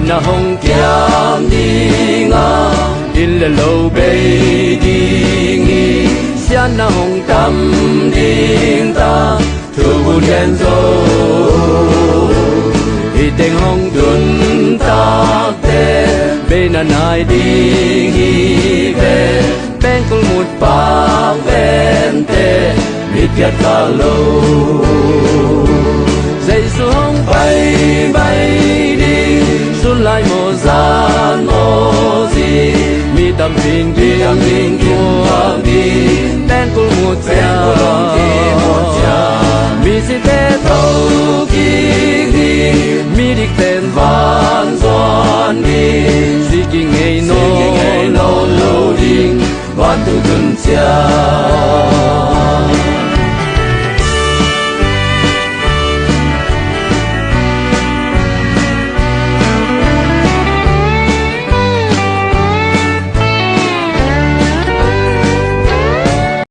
na hong kiam đi nga in le lâu bay đi nghi xian na hong tâm đi ta thu buồn đen dâu i tiếng hong tuần ta te bên na nai đi nghi về bên cùng một pa ven te biết giật cả lâu dậy xuống bay bay đi xuống lại một gian một gì mi tâm bình của đi tên cùng một cha mi si te thâu kỳ đi mi đi tên van doan đi si kinh ngày nô lâu đi van tu tuần cha